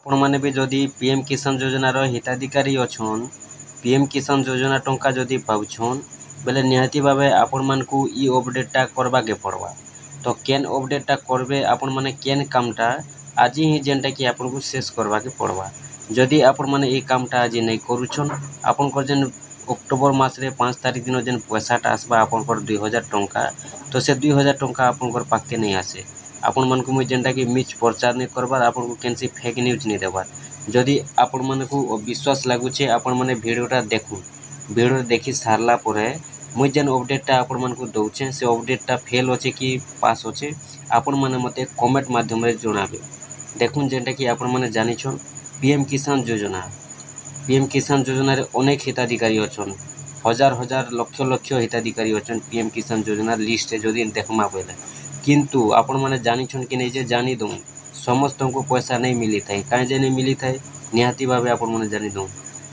आपण मैंने भी जदि पीएम किसान योजनार हिताधिकारी अच्छन पीएम किसान योजना टंका जदि पाउछन बेले निहाती भावे आपण मानकू ई अपडेटटा करवा के पड़वा। तो केन अपडेटटा करबे आपण माने केन कामटा आज ही जेनटा कि आपन को शेष करवा के पड़वा। जदि आपण माने ई कामटा आज नहीं करूछन आपन जेन अक्टोबर मास रे 5 तारीख दिन जेन पैसाटा आसबा आपन 2000 टंका तो से 2000 टंका आपन पाखे नहीं आसे। आपण मन को मुझे जेनटा कि मिच प्रचार नहीं करबार आपन को केनसी फेक न्यूज नहीं देबार। जदि आपण मन को विश्वास लागुचे आपण माने वीडियोटा देखुन वीडियो देखि सारला परे मुझे जेन अपडेटटा आपण मन को दउछे से अपडेटटा फेल होचे कि पास होचे आपण माने मते कमेंट माध्यम रे जणाबे। देखुन जेनटा कि आपण माने जानिछन पीएम किसान योजना रे अनेक हिताधिकारी अछन हजार हजार लक्ष लक्ष हिताधिकारी अछन पीएम किसान योजना लिस्ट जदि देखमा बेले किंतु आपण माने जानिछन कि नहीं जे जानी दउ समस्त को पैसा नहीं मिली थाए काहे जे नहीं मिली थाए निहाती भावे आपण माने जानी दउ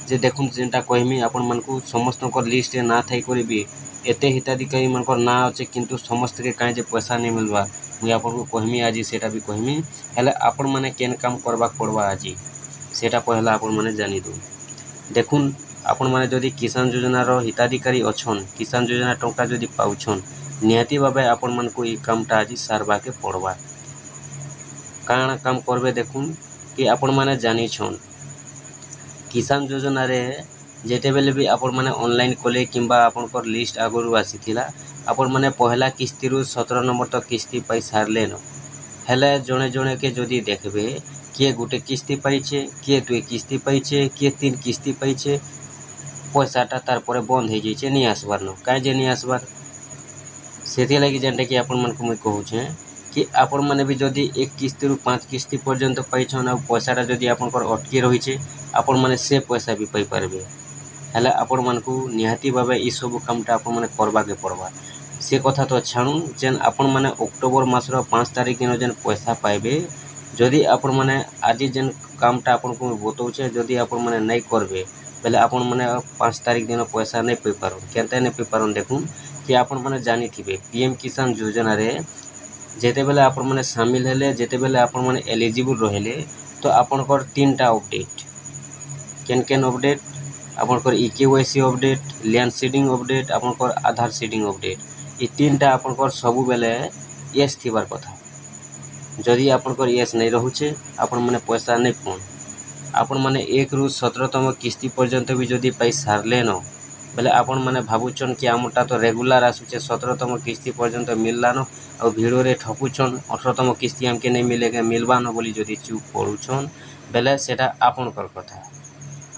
जे देखुन जेनटा कहमी आपण मन को समस्त को लिस्ट ना थाई करी भी एते हिताधिकारी मन को ना अच्छे किंतु समस्त के काहे जे पैसा नहीं मिलवा मुई आपण को कहमी आज सेटा भी कहमी हेले आपण माने केन काम करबा पड़वा आज सेटा पहला आपण माने जानी दउ। देखुन आपण माने जदि किसान योजनार हिताधिकारी अच्छन किसान योजना टंका जदि पाउछन निहाती भावे आपण मन को ई कामटा आज सारबा के पड़वा। काना काम करबे देखुन कि आपण माने जानी छन किसान योजना रे जेते बेले भी आपण माने ऑनलाइन कोले किंबा आपण पर लिस्ट आगुरु आसीथिला आपण माने पहला किस्ती रु 17 नंबर तक किस्ती पाई सारले न हेले जणे जणे के जदि देखबे किए गुटे किस्ती पाइछे किए दुई किस्ती पाइछे किए 3 किस्ती पाइछे पैसाटा तार परे बंद हो जाइछे नहीं आसबार न काहे जे नहीं आसबार सेथि लागि जेनटा कि आपण मन को मुई कहूछे कि आपण माने भी जदि एक किस्ती रु 5 किस्ती पर्यंत पाइछन आ पैसाटा जदि आपण कर अटकी रहिछे आपण माने से पैसा भी पाई पारबे हेले आपण मन को निहाती भावे ई सब कामटा आपण माने करबा के पड़वा। से कथा तो छाणु जेन आपण माने अक्टोबर मास रो 5 तारीख दिन जेन पैसा पाइबे जदि आपण माने आज जेन कामटा आपण को बतौछे जदि आपण माने नहीं करबे बेले आपण माने 5 तारीख दिन पैसा नहीं पाई पारो केनते नहीं पाई पारो। देखुन कि आपण माने जानी थिबे पीएम किसान योजना रे जेते बेले आपण माने शामिल हेले जेते बेले आपण माने एलिजिबल रहले तो आपण कर 3टा अपडेट केन केन अपडेट आपण कर eKYC update land seeding update आपण कर आधार सीडिंग अपडेट ई 3टा आपण कर सब बेले यस थिबार कथा। जदि आपण कर यस नहीं रहुचे आपण माने पैसा नहीं पन आपण माने 1 रु 17तम किस्ती पर्यंत भी जदि पाई सारले न बेले आपण माने भाबुचन कि आमटा तो रेगुलर आसुचे 17तम किस्ती पर्यंत मिलला न और भिडियो रे ठपुचन 18तम किस्ती हमके नहीं मिलेगा मिलबा न बोली जदि चुप पड़ुछन बेले सेटा आपण कर कथा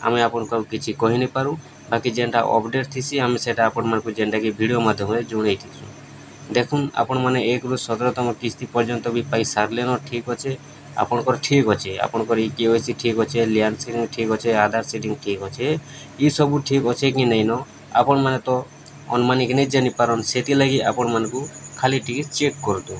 आमे आपण को किछि कहि नहीं पारू बाकी जेनटा अपडेट थिसी आमे सेटा आपण मन को जेनटा कि वीडियो माध्यम रे जुणै थिसु। देखुन आपण माने 1 रु 17तम किस्ती पर्यंत भी पाई सारले न ठीक अच्छे आपण कर ठीक अच्छे आपण कर ईकेवाईसी ठीक अच्छे लैंड सीडिंग ठीक अच्छे आधार सीडिंग ठीक अच्छे ई सब ठीक अच्छे कि नहीं न आपण माने तो अनुमानिक नहीं जानी पारन सेति लागि आपण मन को खाली टिके चेक कर दो।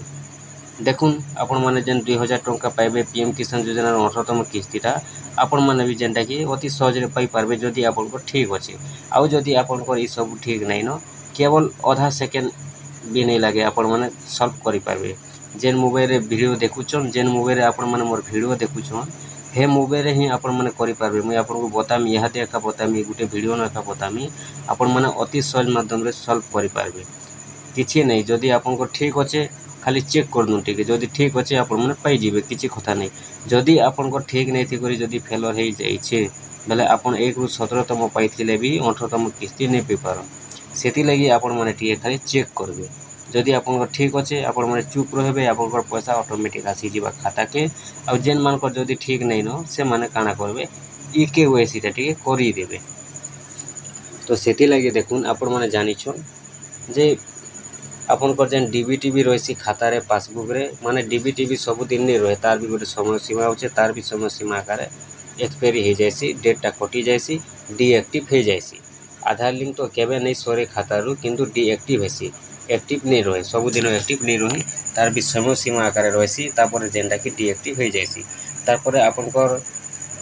देखुन आपण माने जेन 2000 टंका पाइबे पीएम किसान योजना 18तम किस्तीटा आपण माने भी जेनटा कि अति सहज रे पाई पारबे जदि आपण को ठीक अच्छे आउ जदि आपण को ई सब ठीक नहीं न केवल आधा सेकेंड भी नहीं लगे आपण माने सॉल्व करि पारबे। जेन मोबाइल रे वीडियो देखुछन जेन मोबाइल रे आपण माने मोर वीडियो देखुछन हे मोबाइल रे ही आपण माने करि पारबे मुई आपण को बतामी यहा देखा बतामी गुटे वीडियो न एका बतामी आपण माने अति सहज माध्यम रे सॉल्व करि पारबे किछि नहीं। जदि आपण को ठीक अच्छे खाली चेक कर दु ठीक जदि ठीक अच्छे आपण माने पाई जिबे किछि कथा नहीं। जदि आपण को ठीक नहीं थी करी जदि फेलर हो जाइछे बेले आपण 1 रु 17तम पाइथिले भी 18तम किस्ती नहीं पाई पारो सेति लागि आपण माने टिके खाली चेक करबे। जदि आपण ठीक अच्छे आपण माने चुप रहबे आपण पैसा ऑटोमेटिक आसी जीवा खाता के आ जेन मान को जदि ठीक नहीं न से माने काना करबे ईकेवाईसी टा टिके करी देबे। तो सेति लागि देखुन आपण माने जानि छन जे आपण को जेन डीबीटी भी रहिसी खाता रे पासबुक रे माने डीबीटी भी सब दिन नहीं रहे तार भी गोटे समय सीमा होचे तार भी समय सीमा आकार एक्सपायरी हो जाइसी डेटटा कटि जाइसी डीएक्टिव हो जाइसी। आधार लिंक तो केबे नहीं सरे खाता रु किंतु डीएक्टिव हेसी एक्टिव नहीं रहे सब दिन एक्टिव नहीं रहे तार भी समय सीमा आकार रहिसी तापर जेनटा कि डीएक्टिव हो जाइसी। तापर आपण को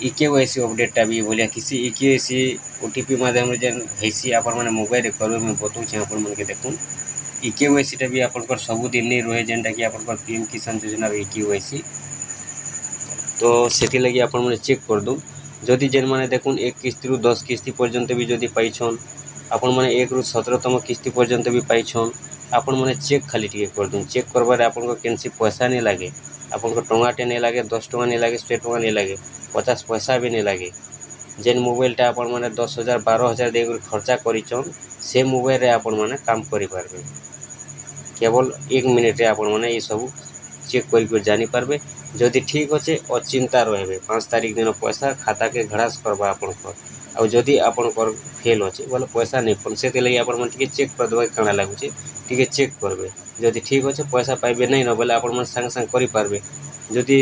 ईकेवाईसी अपडेटटा भी बोलिया किसी ईकेवाईसी ओटीपी माध्यम रे जेन हेसी आपण माने मोबाइल रे करबे मैं बतौछि आपण मन के देखुन ईकेवाईसी भी आप सब दिन नहीं रहे जेनटा कि आप पीएम किसान योजना ईकेवाईसी तो सेति लगी आपण माने चेक कर दो जदि जेन माने देखुन 1 किस्ती रु 10 किस्ती पर्यंत भी जदि पाइछन आपण माने 1 रु 17तम किस्ती पर्यंत भी पाइछन आपण माने चेक खाली टिके कर दो चेक करबार आपण को केनसी पैसा नहीं लागे आपण को टंगाटे नहीं लागे 10 टंका नहीं लागे 100 टंका नहीं लागे 50 पैसा भी नहीं लागे जेन मोबाइलटा आपण माने 10,000 12,000 दे खर्चा करिछन से मोबाइल रे आपण माने काम करि पारबे केवल 1 मिनिट रे आपण माने ये सब चेक कर जानी पारबे जदि ठीक अच्छे अचिंता रहे 5 तारीख दिन पैसा खाता के घड़ास करवा आपण आ जदि आपण फेल अच्छे बोले पैसा नहीं पन से लगे आपण माने चेक कर देबे काना लागुचे टिके चेक करबे जदि ठीक अच्छे पैसा पाइबे नहीं न बोले आपण माने संग संग करि पारबे जदि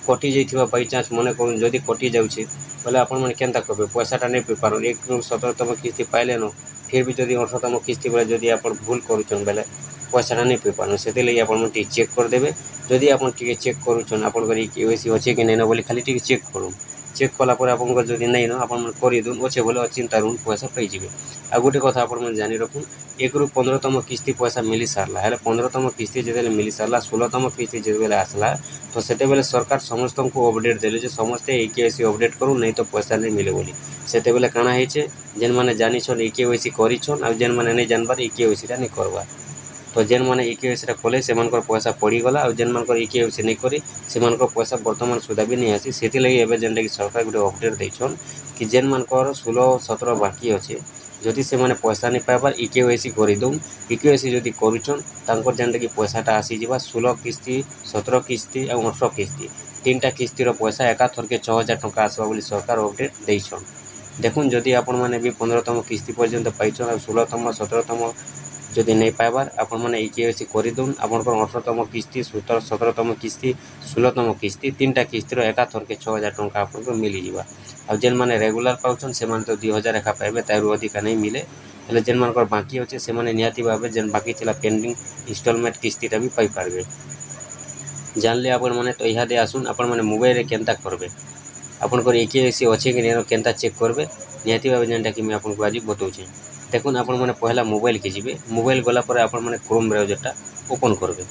कटि जाइथिबा बाई चांस मने कोन जदि कटि जाउचे बोले आपण माने केनता करबे पैसाटा नहीं पे पारो 17तम किस्ती पाइले न फिर भी जदि 18तम किस्ती बेले जदि आपण भूल करूछन बेले पैसाटा नहीं पे पारो से लगे आपण माने चेक कर देबे जदि आपण टिके चेक करूछन आपण करी केवाईसी अच्छे कि नहीं न बोले खाली टिके चेक करू चेक कला पर आपण जदि नहीं न आपण माने करि दुन अच्छे बोले अचिंता रुन पैसा पाई जिवे आ गोटे कथा आपण माने जानि रखुन 1 रु 15तम किस्ती पैसा मिली सारला हेले 15तम किस्ती जेतेले मिली सारला 16तम किस्ती जेतेले आसला तो सेते बेले सरकार समस्त को अपडेट देले जे समस्त केवाईसी अपडेट करू नहीं तो पैसा नहीं मिले बोली सेते बेले काना हेचे जेन माने जानि छन केवाईसी करिछन आ जेन माने नहीं जानबार केवाईसी टा नहीं करबा तो जेन माने केवाईसी कले से पैसा पड़ीगला और जेन मानकर केवाईसी नहीं करी से पैसा बर्तमान सुधा भी नहीं आसी से लगे एवं जेनटा कि सरकार गोटे अपडेट देछन कि जेन मानकर 16-17 बाकी अच्छे जदि से माने पैसा नहीं पाइबार केवाईसी करदे केवाईसी जदि करुछन तांकर जेनटा कि पैसाटा आसीजा 16 किस्ती 17 किस्ती और 18 किस्ती 3टा किस्तीर पैसा एका थरके 6,000 टंका आसबा बोली सरकार अपडेट देछन देखुन जदि आपण माने भी 15तम किस्ती पर्यंत पाइछन और 16तम 17तम जदि नहीं पाइबार आपण माने केवाईसी करदे आपंकर 18तम किस्ती 17तम किस्ती 16तम किस्ती 3टा किस्तीर एका थरके 6,000 टंका आपको मिली जावा आ जेन माने रेगुलर पाउछन से माने तो 2,000 एका पाइबे तारु अधिका नहीं मिले हेले जेन मानकर बाकी अच्छे से माने निहाती भाबे जेन बाकी थिला पेंडिंग इंस्टॉलमेंट किस्तीटा भी पाई पारबे जानले आपण माने तो इहा दे आसुन आपण माने मोबाइल रे केनता करबे आपनकर केवाईसी अच्छे कि नहीं केनता चेक करबे निहाती भाबे जेनटा कि मैं आपको आज बताउछे देखुन आपण माने पहला मोबाइल के जीवे मोबाइल गला पर आपण माने क्रोम ब्राउजरटा ओपन करबे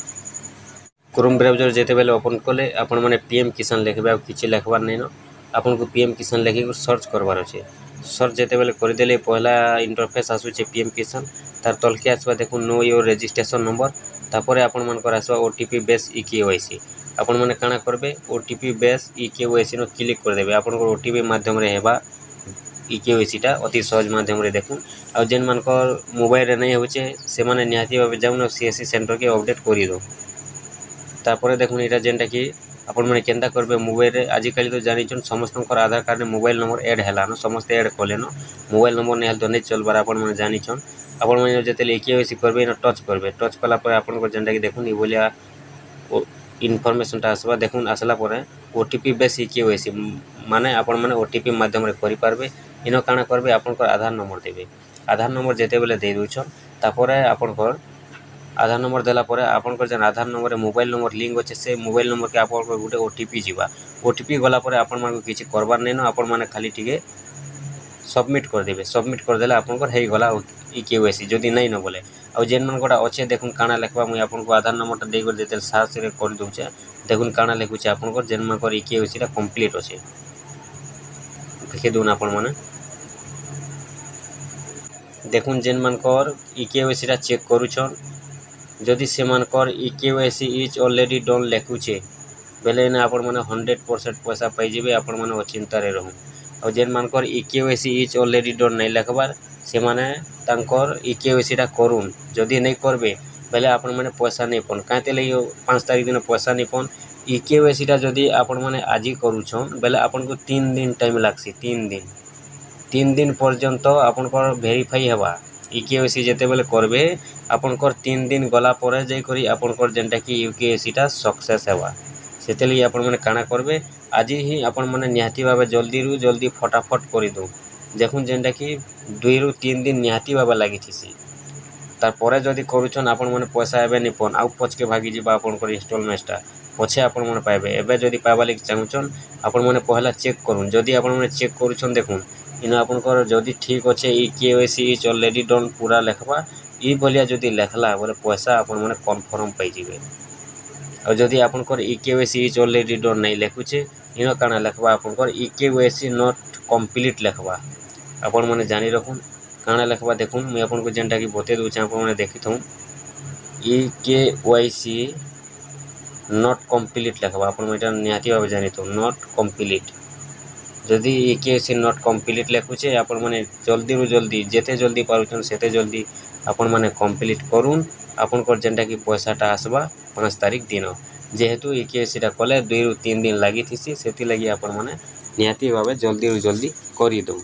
क्रोम ब्राउजर जेते बेले ओपन कले आपण माने पीएम किसान लिखबे आ किछि लिखबार नहीं न आपन को पीएम किसान लिखि सर्च करबार अछि सर्च जेते बेले कर देले पहला इंटरफेस आसुचे पीएम किसान तार तलके आसबा देखुन नो योर रजिस्ट्रेशन नंबर तापर आपण मानकर आसबा ओटीपी बेस केवाईसी आपण माने काना करबे ओटीपी बेस केवाईसी न क्लिक कर देबे आपण को ओटीपी माध्यम रे हेबा केवाईसीटा अति सहज माध्यम रे देखुन आ जेन मानकर मोबाइल रे नहीं होचे से माने निहाती भाबे जाउन सीएससी सेंटर के अपडेट करि दो तापर देखुन एटा जेनटा कि आपण माने केनता करबे मोबाइल रे आजिकल तो जानिछन समस्तनकर आधार कार्ड रे मोबाइल नंबर ऐड हैला न समस्त ऐड कले न मोबाइल नंबर नहीं हेल तो नहीं चलबार आपण माने जानिछन आपण माने जेतेले केवाईसी करबे न टच करबे टच कला पर आपण को जेनटा कि देखुन ई बोलिया इनफॉरमेशन टा आसबा देखुन आसला पर ओटीपी बेस केवाईसी माने आपण माने ओटीपी माध्यम रे करि पारबे इनो काना करबे आपनकर आधार नंबर देबे आधार नंबर जेते बेले दे दोछन तापर आपनकर आधार नंबर देला पर आपनकर Jan Aadhaar number mobile number link अच्छे से मोबाइल नंबर के आपनकर गोटे ओटीपी जीवा ओटीपी गला पर आपण मानको किछि करबार नै न आपण माने खाली टिके सबमिट कर देबे सबमिट कर देला आपनकर हेई गला केवाईसी जदि नहीं न बोले आ जेन मानकटा अच्छे देखुन काना लिखबा मुई आपनको आधार नंबरटा दे कर देते सार्च रे कर दोचे देखुन काना लिखुचे आपनकर जेन मानकर केवाईसीटा कंप्लीट अच्छे देखि दोन आपण माने देखुन जेन मानकर केवाईसीटा चेक करूछन जदि से मानकर केवाईसी इज ऑलरेडी डन लिखुचे बेले ना आपण माने 100% पैसा पाई जिवे आपण माने अचिंता रे रहू और जेन मानकर केवाईसी इज ऑलरेडी डन नहीं लिखबार से माने तांकर केवाईसीटा करून जदि नहीं करबे बेले आपण माने पैसा नहीं पन काते ले 5 तारीख दिन पैसा नहीं पन केवाईसीटा जदि आपण माने आजि करूछन बेले आपण को 3 दिन टाइम लागसी 3 दिन पर्यंत आपनकर वेरीफाई हेबा केवाईसी जेते बेले करबे आपनकर 3 दिन गला पर जाई करी आपनकर जेनटा कि केवाईसीटा सक्सेस हेबा सेते लई आपण माने काना करबे आज ही आपण माने निहाती भाबे जल्दी रु जल्दी फटाफट करि दो देखुन जेनटा कि 2 रु 3 दिन निहाती भाबे लागि छिसी तार परे जदि करूछन आपण माने पैसा एबे नि पन आउ पछ के भागी जिबा आपनकर इंस्टॉलमेंटटा पछे आपण माने पाइबे एबे जदि पाइबा लागि चाहुछन आपण माने पहला चेक करूँ जदि आपण माने चेक करूछन देखुन इन आपनकर जदि ठीक अच्छे केवाईसी इज ऑलरेडी डन पूरा लिखबा ई बोलिया जदि लिखला बोले पैसा आपण माने कन्फर्म पाई जिवे और जदि आपनकर केवाईसी इज ऑलरेडी डन नहीं लिखुचे इनो काना लिखवा आपनकर इकेवाईसी नॉट कंप्लीट लिखवा आपण माने जानी रखुन काना लिखवा देखुन मुई आपनको जेनटा कि बते दूचे आपण माने देखि थौ इकेवाईसी नॉट कंप्लीट लिखवा आपण एटा निहाती भाबे जानी थौ नॉट कंप्लीट जदि इकेवाईसी नॉट कंप्लीट लिखुचे आपण माने जल्दी रु जल्दी जेते जल्दी पारुचन सेते जल्दी आपण माने कंप्लीट करूँ आपनकर जेनटा कि पैसाटा आसबा 5 तारिख दिन जेहेतु इकेवाईसीटा कले 2 रु 3 दिन लगी थी से लगी आपण माने निहाती भाबे जल्दी रु जल्दी करी दो।